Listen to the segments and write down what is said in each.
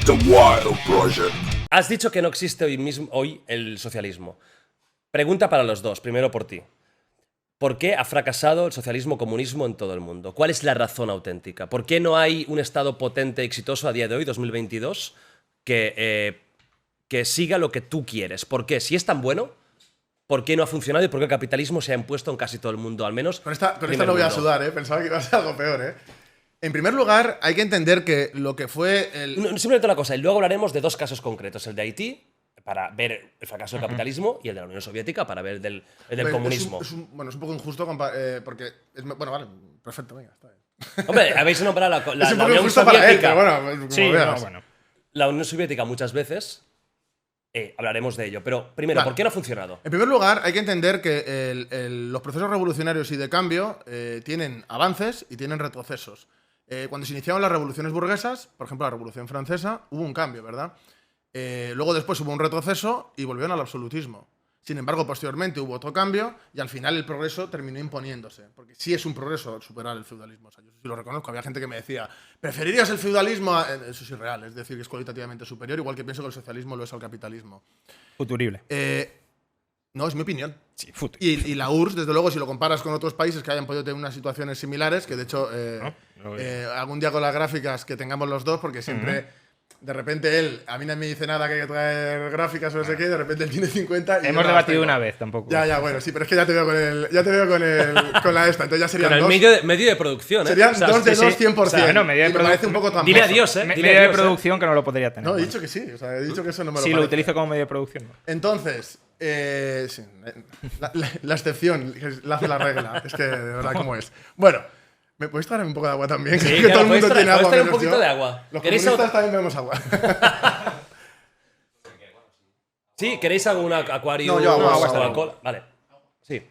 The Wild Project. Has dicho que no existe hoy el socialismo. Pregunta para los dos, primero por ti. ¿Por qué ha fracasado el socialismo-comunismo en todo el mundo? ¿Cuál es la razón auténtica? ¿Por qué no hay un Estado potente, exitoso a día de hoy, 2022, que siga lo que tú quieres? ¿Por qué? Si es tan bueno, ¿por qué no ha funcionado y por qué el capitalismo se ha impuesto en casi todo el mundo? Al menos Con esta no voy a sudar, ¿eh? Pensaba que iba a ser algo peor, ¿eh? En primer lugar, hay que entender que lo que fue el... Simplemente una cosa, y luego hablaremos de dos casos concretos. El de Haití, para ver el fracaso del capitalismo, y el de la Unión Soviética, para ver el del comunismo. Es un poco injusto porque... bueno, vale, perfecto, venga, está bien. Hombre, habéis nombrado la es un poco Unión injusto Soviética. para él, pero bueno, como Sí, veas. bueno. La Unión Soviética muchas veces, hablaremos de ello. Pero primero, Claro. ¿por qué no ha funcionado? En primer lugar, hay que entender que los procesos revolucionarios y de cambio tienen avances y tienen retrocesos. Cuando se iniciaron las revoluciones burguesas, por ejemplo la Revolución Francesa, hubo un cambio, ¿verdad? Luego después hubo un retroceso y volvieron al absolutismo. Sin embargo, posteriormente hubo otro cambio y al final el progreso terminó imponiéndose. Porque sí es un progreso superar el feudalismo. O sea, yo sí lo reconozco. Había gente que me decía, ¿preferirías el feudalismo a...? Eso es irreal, es decir, que es cualitativamente superior, igual que pienso que el socialismo lo es al capitalismo. Futurible. No, es mi opinión. Sí, futurible. Y la URSS, desde luego, si lo comparas con otros países que hayan podido tener unas situaciones similares, que de hecho, algún día con las gráficas que tengamos los dos, porque siempre, de repente él, a mí no me dice nada que hay que traer gráficas o no sé qué, de repente él tiene 50 y Hemos debatido una vez, tampoco. Ya, bueno, sí, pero es que ya te veo con la esta, entonces ya serían Con el dos. medio de producción, ¿eh? Serían O sea, dos de sí, dos sí. 100%. O sea, bueno, medio de y me parece un poco tramposo. Dile adiós, ¿eh? Medio Dile de adiós, producción que no lo podría tener. No, he dicho que sí, o sea, he dicho que eso no me lo Sí, lo parece. utilizo como medio de producción. ¿No? Entonces, sí, la excepción la hace la regla. Es que, de verdad, ¿cómo es? Bueno, ¿me podéis traer un poco de agua también? Sí, que claro, todo el mundo podéis tiene traer agua. un menos poquito yo. de agua. Los ¿Queréis comunistas otra? también bebemos agua. Sí, ¿queréis algún acuario No, yo agua, o agua está Coca-Cola? Vale. Sí.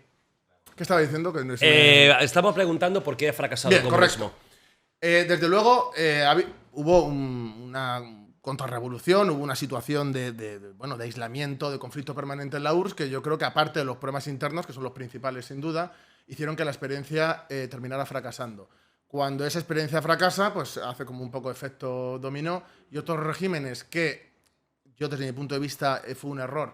¿Qué estaba diciendo? Que no es Estamos preguntando por qué ha fracasado Bien, el comunismo. correcto. Desde luego, hubo una contrarrevolución, hubo una situación de aislamiento, de conflicto permanente en la URSS, que yo creo que aparte de los problemas internos, que son los principales sin duda, hicieron que la experiencia terminara fracasando. Cuando esa experiencia fracasa, pues hace como un poco efecto dominó, y otros regímenes que, yo desde mi punto de vista fue un error,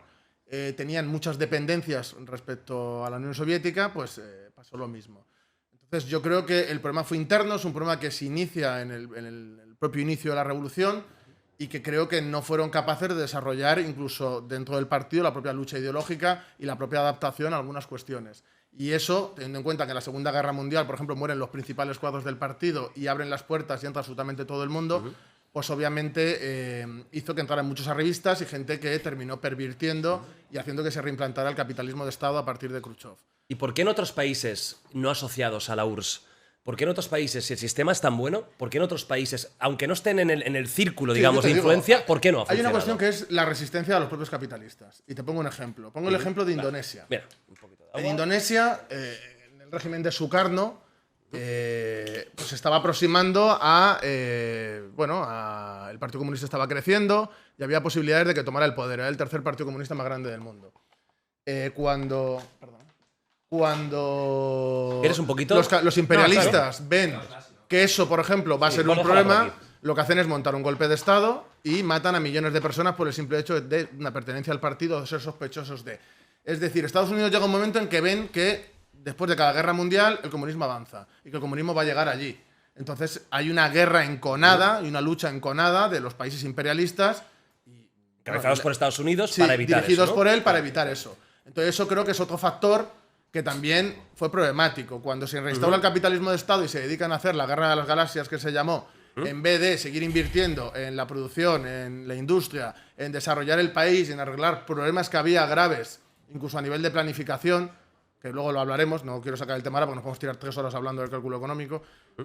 tenían muchas dependencias respecto a la Unión Soviética, pues pasó lo mismo. Entonces yo creo que el problema fue interno, es un problema que se inicia en el propio inicio de la revolución y que creo que no fueron capaces de desarrollar incluso dentro del partido la propia lucha ideológica y la propia adaptación a algunas cuestiones. Y eso, teniendo en cuenta que en la Segunda Guerra Mundial, por ejemplo, mueren los principales cuadros del partido y abren las puertas y entra absolutamente todo el mundo, pues obviamente hizo que entraran muchos revistas y gente que terminó pervirtiendo y haciendo que se reimplantara el capitalismo de Estado a partir de Khrushchev. ¿Y por qué en otros países no asociados a la URSS? ¿Por qué en otros países, si el sistema es tan bueno, por qué en otros países, aunque no estén en el círculo, Sí, digamos, yo te de digo, influencia, por qué no ha Hay funcionado? una cuestión que es la resistencia de los propios capitalistas. Y te pongo un ejemplo. Pongo el ejemplo de Indonesia. Mira, un poquito de agua. En Indonesia, en el régimen de Sukarno, pues se estaba aproximando a el Partido Comunista estaba creciendo y había posibilidades de que tomara el poder. Era el tercer partido comunista más grande del mundo. Cuando ¿Quieres un poquito? los imperialistas ven que eso, por ejemplo, va a ser un déjala por problema, aquí. lo que hacen es montar un golpe de Estado y matan a millones de personas por el simple hecho de una pertenencia al partido o de ser sospechosos de. Es decir, Estados Unidos llega un momento en que ven que después de cada guerra mundial el comunismo avanza y que el comunismo va a llegar allí. Entonces hay una guerra enconada y una lucha enconada de los países imperialistas Encabezados por Estados Unidos sí, para evitar dirigidos eso, ¿no? por él para evitar eso. Entonces eso creo que es otro factor que también fue problemático. Cuando se reinstaura el capitalismo de Estado y se dedican a hacer la guerra de las galaxias que se llamó, en vez de seguir invirtiendo en la producción, en la industria, en desarrollar el país, en arreglar problemas que había graves, incluso a nivel de planificación, que luego lo hablaremos, no quiero sacar el tema ahora porque nos podemos tirar 3 horas hablando del cálculo económico,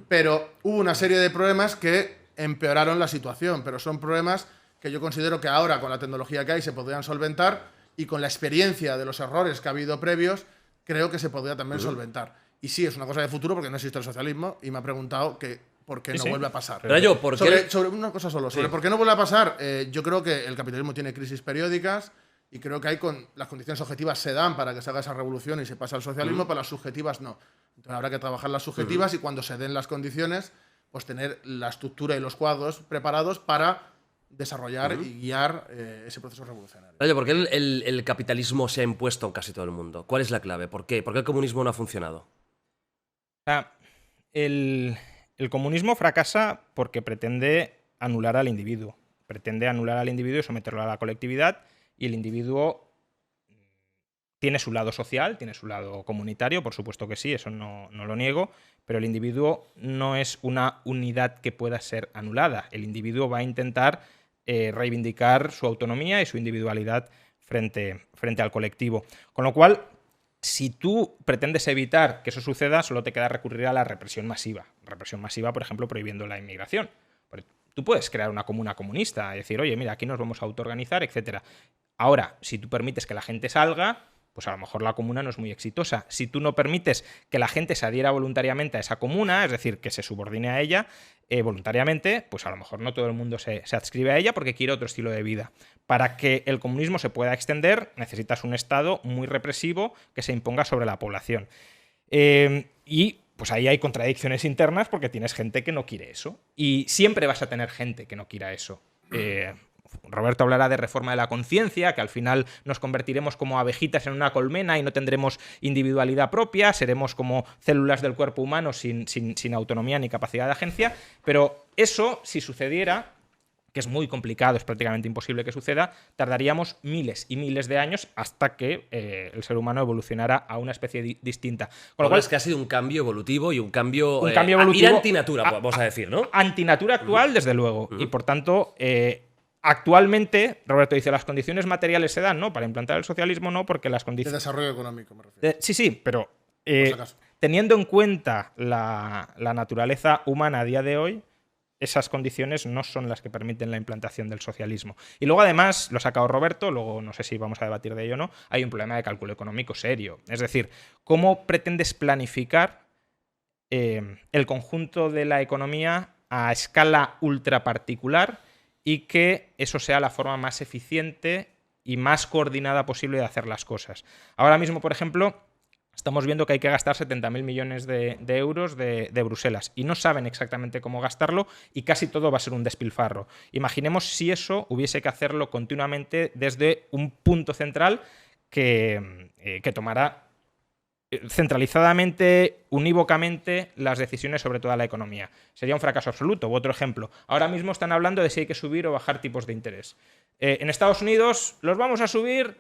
pero hubo una serie de problemas que empeoraron la situación, pero son problemas que yo considero que ahora, con la tecnología que hay, se podrían solventar y con la experiencia de los errores que ha habido previos, creo que se podría también solventar. Y sí, es una cosa de futuro porque no existe el socialismo y me ha preguntado que por qué no vuelve a pasar. Pero yo, ¿por qué? Sobre una cosa solo, sobre por qué no vuelve a pasar, yo creo que el capitalismo tiene crisis periódicas y creo que hay las condiciones objetivas se dan para que se haga esa revolución y se pase al socialismo, pero las subjetivas no. Entonces habrá que trabajar las subjetivas y cuando se den las condiciones, pues tener la estructura y los cuadros preparados para desarrollar y guiar ese proceso revolucionario. Oye, ¿por qué el capitalismo se ha impuesto en casi todo el mundo? ¿Cuál es la clave? ¿Por qué? ¿Por qué el comunismo no ha funcionado? O sea, el comunismo fracasa porque pretende anular al individuo. Pretende anular al individuo y someterlo a la colectividad, y el individuo tiene su lado social, tiene su lado comunitario, por supuesto que sí, eso no lo niego, pero el individuo no es una unidad que pueda ser anulada. El individuo va a intentar reivindicar su autonomía y su individualidad frente al colectivo. Con lo cual, si tú pretendes evitar que eso suceda, solo te queda recurrir a la represión masiva. Represión masiva, por ejemplo, prohibiendo la inmigración. Tú puedes crear una comuna comunista y decir, oye, mira, aquí nos vamos a autoorganizar, etc. Ahora, si tú permites que la gente salga, pues a lo mejor la comuna no es muy exitosa. Si tú no permites que la gente se adhiera voluntariamente a esa comuna, es decir, que se subordine a ella voluntariamente, pues a lo mejor no todo el mundo se adscribe a ella porque quiere otro estilo de vida. Para que el comunismo se pueda extender, necesitas un Estado muy represivo que se imponga sobre la población. Y pues ahí hay contradicciones internas porque tienes gente que no quiere eso. Y siempre vas a tener gente que no quiera eso. Roberto hablará de reforma de la conciencia, que al final nos convertiremos como abejitas en una colmena y no tendremos individualidad propia, seremos como células del cuerpo humano sin autonomía ni capacidad de agencia. Pero eso, si sucediera, que es muy complicado, es prácticamente imposible que suceda, tardaríamos miles y miles de años hasta que el ser humano evolucionara a una especie distinta. Con lo cual es que ha sido un cambio evolutivo y un cambio evolutivo, ir antinatura, vamos a decir, ¿no? Antinatura actual, desde luego. Y por tanto, actualmente, Roberto dice, las condiciones materiales se dan, ¿no? Para implantar el socialismo no, porque las condiciones... De desarrollo económico, me refiero. Sí, pero Por si acaso. teniendo en cuenta la naturaleza humana a día de hoy, esas condiciones no son las que permiten la implantación del socialismo. Y luego, además, lo ha sacado Roberto, luego no sé si vamos a debatir de ello o no, hay un problema de cálculo económico serio. Es decir, ¿cómo pretendes planificar el conjunto de la economía a escala ultra particular y que eso sea la forma más eficiente y más coordinada posible de hacer las cosas? Ahora mismo, por ejemplo, estamos viendo que hay que gastar 70.000 millones de euros de Bruselas y no saben exactamente cómo gastarlo y casi todo va a ser un despilfarro. Imaginemos si eso hubiese que hacerlo continuamente desde un punto central que tomara centralizadamente, unívocamente, las decisiones sobre toda la economía. Sería un fracaso absoluto. U otro ejemplo, ahora mismo están hablando de si hay que subir o bajar tipos de interés. En Estados Unidos los vamos a subir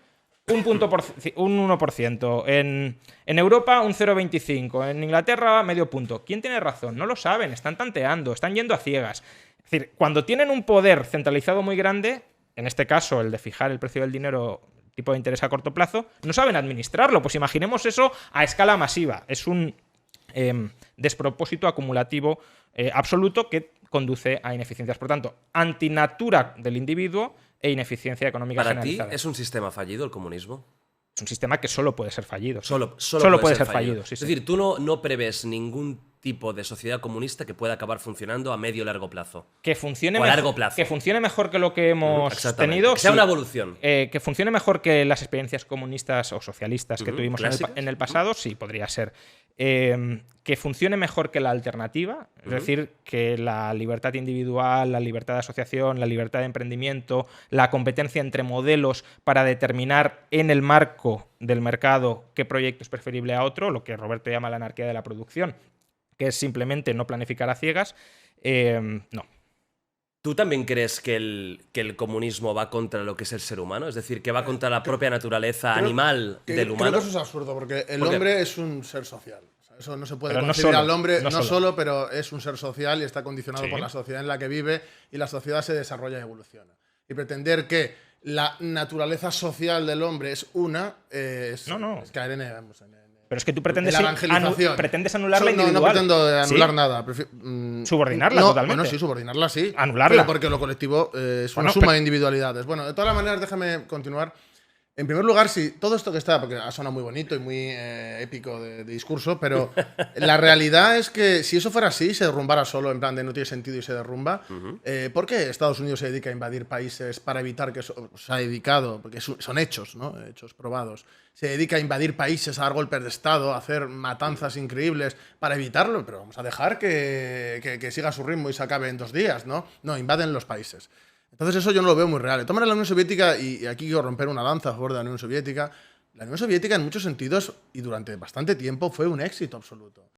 un 1%. En Europa, un 0,25%. En Inglaterra, medio punto. ¿Quién tiene razón? No lo saben, están tanteando, están yendo a ciegas. Es decir, cuando tienen un poder centralizado muy grande, en este caso el de fijar el precio del dinero, tipo de interés a corto plazo, no saben administrarlo. Pues imaginemos eso a escala masiva. Es un despropósito acumulativo absoluto que conduce a ineficiencias. Por tanto, antinatura del individuo e ineficiencia económica generalizada. ¿Para ti es un sistema fallido el comunismo? Es un sistema que solo puede ser fallido. Solo puede ser fallido. Sí, es decir, tú no prevés ningún tipo de sociedad comunista que pueda acabar funcionando a medio o largo plazo. Que funcione o a largo plazo. Que funcione mejor que lo que hemos tenido. Que sea una evolución. Que funcione mejor que las experiencias comunistas o socialistas que tuvimos en el pasado, sí, podría ser. Que funcione mejor que la alternativa, es decir, que la libertad individual, la libertad de asociación, la libertad de emprendimiento, la competencia entre modelos para determinar en el marco del mercado qué proyecto es preferible a otro, lo que Roberto llama la anarquía de la producción, que es simplemente no planificar a ciegas, no. ¿Tú también crees que el comunismo va contra lo que es el ser humano? Es decir, que va contra la propia naturaleza animal del humano. Creo que eso es absurdo, porque el hombre es un ser social. O sea, eso no se puede pero concebir no al hombre, no no solo. solo, pero es un ser social y está condicionado Sí. por la sociedad en la que vive, y la sociedad se desarrolla y evoluciona. Y pretender que la naturaleza social del hombre es una, es caer en pero es que tú pretendes, la evangelización. pretendes anular la individual. No pretendo anular ¿Sí? nada. Subordinarla totalmente. Bueno, sí, subordinarla sí. Anularla. Pero porque lo colectivo es una suma de individualidades. Bueno, de todas las maneras, déjame continuar. En primer lugar, sí, todo esto que está, porque ha sonado muy bonito y muy épico de discurso, pero la realidad es que si eso fuera así, se derrumbara solo, en plan de no tiene sentido y se derrumba, ¿por qué Estados Unidos se dedica a invadir países para evitar que eso se ha dedicado? Porque son hechos, ¿no? Hechos probados. Se dedica a invadir países, a dar golpes de Estado, a hacer matanzas increíbles para evitarlo, pero vamos a dejar que siga su ritmo y se acabe en 2 días, ¿no? No, invaden los países. Entonces eso yo no lo veo muy real. De todas maneras, la Unión Soviética, y aquí quiero romper una lanza a favor de la Unión Soviética en muchos sentidos y durante bastante tiempo fue un éxito absoluto.